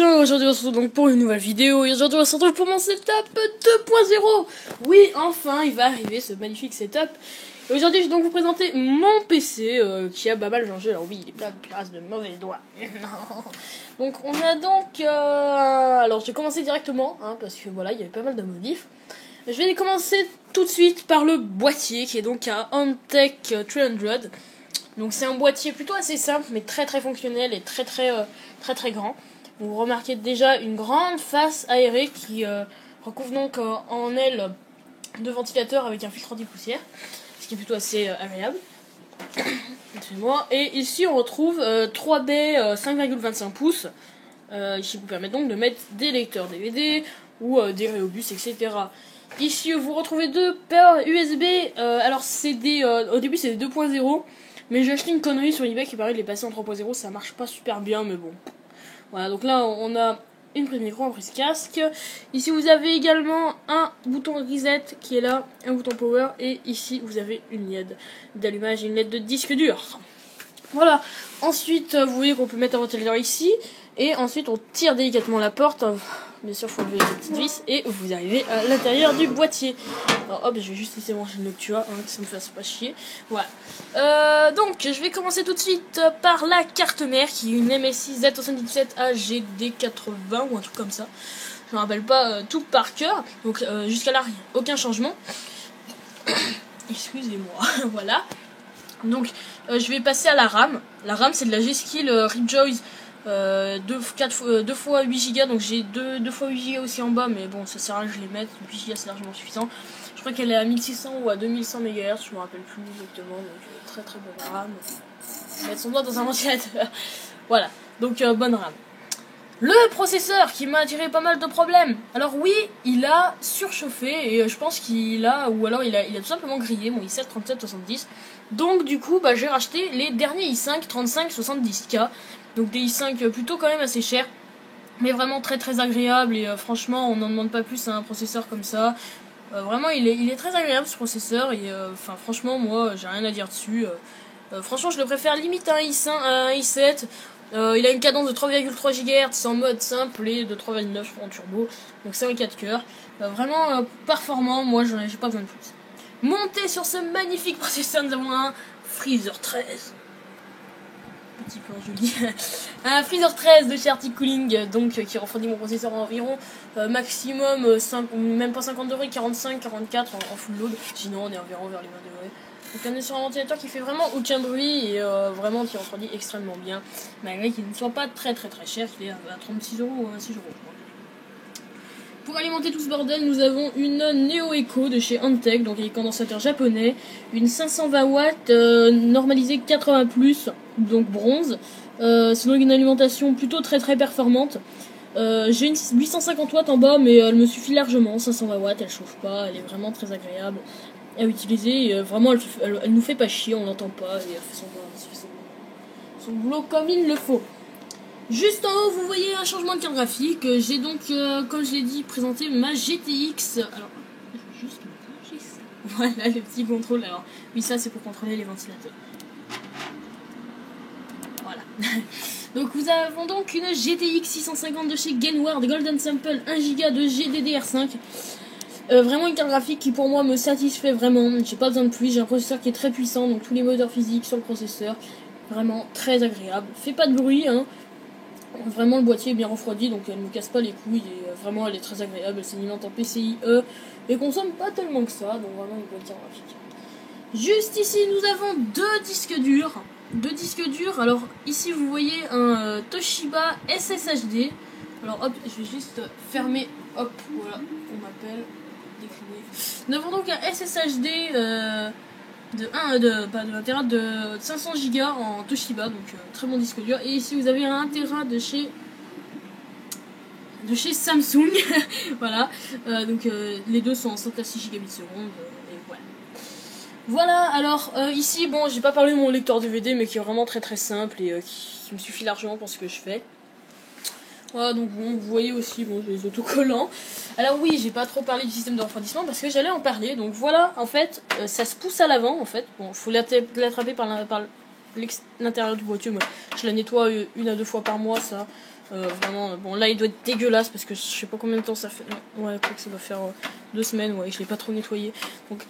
gens, aujourd'hui on se retrouve donc pour une nouvelle vidéo et aujourd'hui on se retrouve pour mon setup 2.0. Oui, enfin il va arriver ce magnifique setup. Et aujourd'hui je vais donc vous présenter mon PC qui a pas mal changé. Alors oui, il est plein de place de mauvais doigts. Donc on a donc... Alors je vais commencer directement, hein, parce que voilà, il y avait pas mal de modifs. Je vais commencer tout de suite par le boîtier qui est donc un Antec 300. Donc c'est un boîtier plutôt assez simple mais très fonctionnel et très grand. Vous remarquez déjà une grande face aérée qui recouvre donc en elle deux ventilateurs avec un filtre anti-poussière, ce qui est plutôt assez agréable. Excusez-moi. Et ici on retrouve 3 baies 5,25 pouces qui vous permettent donc de mettre des lecteurs DVD ou des réobus, etc. Ici vous retrouvez deux paires USB. Alors c'est des au début c'est des 2.0. Mais j'ai acheté une connerie sur eBay qui paraît de les passer en 3.0, ça marche pas super bien, mais bon. Voilà, donc là on a une prise micro, une prise casque. Ici vous avez également un bouton reset qui est là, un bouton power, et ici vous avez une LED d'allumage et une LED de disque dur. Voilà, ensuite vous voyez qu'on peut mettre un ventilateur ici, et ensuite on tire délicatement la porte. Bien sûr, il faut enlever les petites vis et vous arrivez à l'intérieur du boîtier. Alors hop, je vais juste essayer de brancher le Noctua, que ça me fasse pas chier. Voilà. Donc, je vais commencer tout de suite par la carte mère qui est une MSI Z77AGD80 ou un truc comme ça. Je me rappelle pas tout par cœur. Donc, jusqu'à là, aucun changement. Excusez-moi. Voilà. Donc, je vais passer à la RAM. La RAM, c'est de la G-Skill Rejoice. 2 fois 8 Go, donc j'ai 2 fois 8 Go aussi en bas, mais bon, ça sert à rien que je les mette. 8 Go c'est largement suffisant. Je crois qu'elle est à 1600 ou à 2100 MHz, je me rappelle plus exactement, donc très bonne RAM. On va mettre son doigt dans un ventilateur. Voilà, donc bonne RAM. Le processeur qui m'a attiré pas mal de problèmes. Alors oui, il a surchauffé et je pense qu'il a, ou alors il a tout simplement grillé mon i7 3770. Donc du coup, j'ai racheté les derniers i5 3570K. Donc des i5 plutôt quand même assez chers, mais vraiment très agréable et franchement on n'en demande pas plus à un processeur comme ça. Vraiment il est très agréable ce processeur et franchement moi j'ai rien à dire dessus. Franchement je le préfère limite à un i5, à un i7. Il a une cadence de 3,3 GHz en mode simple et de 3,9 en turbo, donc c'est un 4 coeurs. Vraiment performant, moi j'ai pas besoin de plus. Monté sur ce magnifique processeur, nous avons un Freezer 13. Petit peu joli. Un Freezer 13 de chez Arctic Cooling, donc qui refroidit mon processeur à environ maximum 5, même pas 50 degrés, 45, 44 en full load. Sinon on est environ vers les 20 degrés. Donc on est sur un ventilateur qui fait vraiment aucun bruit et vraiment qui refroidit extrêmement bien, malgré qu'il ne soit pas très cher, qu'il est à 36 € ou 26 €. Pour alimenter tout ce bordel, nous avons une Neo Eco de chez Antec, donc avec condensateur japonais, une 520 watts normalisée 80+, donc bronze. C'est donc une alimentation plutôt très performante. J'ai une 850 watts en bas, mais elle me suffit largement. 520 watts, elle chauffe pas, elle est vraiment très agréable à utiliser. Et, vraiment, elle nous fait pas chier, on l'entend pas, et elle fait son boulot comme il le faut. Juste en haut, vous voyez un changement de carte graphique. J'ai donc, comme je l'ai dit, présenté ma GTX. Alors, je vais juste changer ça. Voilà, le petit contrôle. Alors, oui, ça, c'est pour contrôler les ventilateurs. Voilà. Donc, nous avons donc une GTX 650 de chez Gainward Golden Sample 1 Go de GDDR5. Vraiment une carte graphique qui, pour moi, me satisfait vraiment. J'ai pas besoin de plus. J'ai un processeur qui est très puissant, donc tous les moteurs physiques sur le processeur. Vraiment très agréable. Fait pas de bruit, hein. Vraiment le boîtier est bien refroidi, donc elle ne me casse pas les couilles et vraiment elle est très agréable, elle s'alimente en PCIe et consomme pas tellement que ça, donc vraiment une bonne carte graphique. Juste ici nous avons deux disques durs. Alors ici vous voyez un Toshiba SSHD. Alors hop, je vais juste fermer, hop, voilà, on m'appelle, décliner. Nous avons donc un SSHD de 1 de 1 Tera de 500 Go en Toshiba, donc très bon disque dur. Et ici vous avez un 1 Tera de chez Samsung. Voilà, donc les deux sont en 106 gigabits seconde et voilà. Alors ici bon, j'ai pas parlé de mon lecteur DVD mais qui est vraiment très simple et qui me suffit largement pour ce que je fais. Voilà, donc bon, vous voyez aussi les autocollants. Alors oui, j'ai pas trop parlé du système de refroidissement parce que j'allais en parler. Donc voilà, en fait, ça se pousse à l'avant en fait. Bon, faut l'attraper par l'intérieur du boîtier. Moi, je la nettoie 1 à 2 fois par mois, ça. Vraiment, bon là il doit être dégueulasse parce que je sais pas combien de temps ça fait. Non, ouais, je crois que ça doit faire 2 semaines, ouais, je l'ai pas trop nettoyé. Donc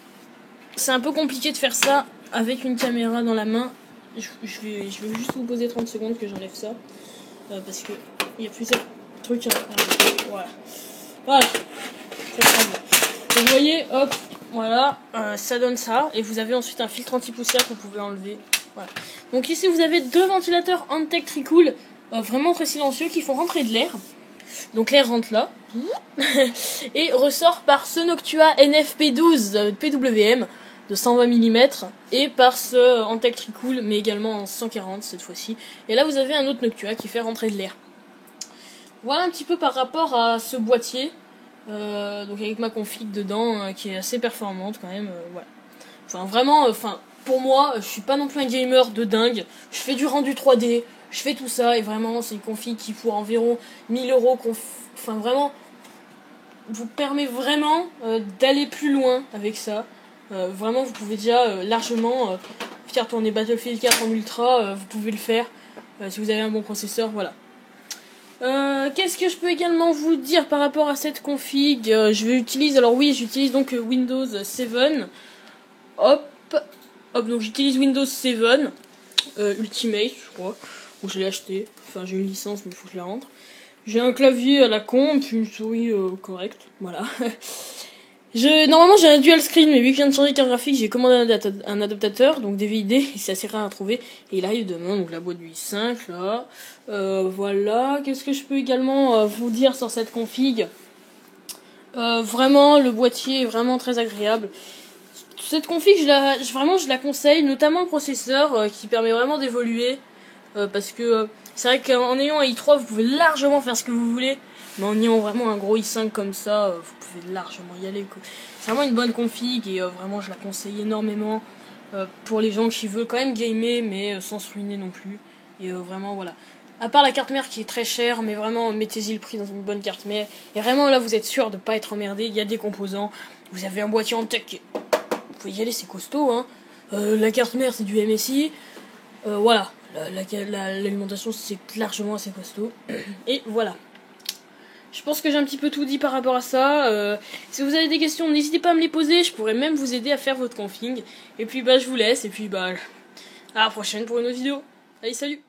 c'est un peu compliqué de faire ça avec une caméra dans la main. Je vais juste vous poser 30 secondes que j'enlève ça. Parce que il y a plusieurs trucs à... Voilà. Voilà. Ça sera bon. Donc, vous voyez, hop, voilà, ça donne ça. Et vous avez ensuite un filtre anti-poussière que vous pouvez enlever. Voilà. Donc ici vous avez 2 ventilateurs Antec Tricool, vraiment très silencieux, qui font rentrer de l'air. Donc l'air rentre là. Et ressort par ce Noctua NFP12 PWM de 120 mm et par ce Antec Tricool, mais également en 140 cette fois-ci. Et là vous avez un autre Noctua qui fait rentrer de l'air. Voilà un petit peu par rapport à ce boîtier. Donc avec ma config dedans qui est assez performante quand même. Voilà. Enfin vraiment, pour moi, je suis pas non plus un gamer de dingue. Je fais du rendu 3D, je fais tout ça et vraiment c'est une config qui pour environ 1000 €, enfin vraiment, vous permet vraiment d'aller plus loin avec ça. Vraiment vous pouvez déjà largement faire tourner Battlefield 4 en ultra, vous pouvez le faire si vous avez un bon processeur, voilà. Qu'est-ce que je peux également vous dire par rapport à cette config? J'utilise donc Windows 7. Hop, donc j'utilise Windows 7 Ultimate, je crois, où je l'ai acheté. Enfin, j'ai une licence, mais il faut que je la rentre. J'ai un clavier à la con, puis une souris correcte, voilà. Normalement j'ai un dual screen, mais vu que je viens de changer de carte graphique, j'ai commandé un adaptateur, donc DVD, et c'est assez rare à trouver. Et il arrive demain, donc la boîte du i5 là. Voilà, qu'est-ce que je peux également vous dire sur cette config? Vraiment, le boîtier est vraiment très agréable. Cette config, je la conseille, notamment le processeur qui permet vraiment d'évoluer. Parce que c'est vrai qu'en ayant un i3, vous pouvez largement faire ce que vous voulez. Mais en ayant vraiment un gros i5 comme ça, vous pouvez largement y aller. C'est vraiment une bonne config et vraiment je la conseille énormément pour les gens qui veulent quand même gamer mais sans se ruiner non plus. Et vraiment voilà. À part la carte mère qui est très chère, mais vraiment mettez-y le prix dans une bonne carte mère. Et vraiment là vous êtes sûr de pas être emmerdé, il y a des composants. Vous avez un boîtier en tech, vous pouvez y aller, c'est costaud hein. La carte mère c'est du MSI. Voilà. L'alimentation c'est largement assez costaud. Et voilà. Je pense que j'ai un petit peu tout dit par rapport à ça. Si vous avez des questions, n'hésitez pas à me les poser. Je pourrais même vous aider à faire votre config. Et puis je vous laisse. Et puis à la prochaine pour une autre vidéo. Allez, salut!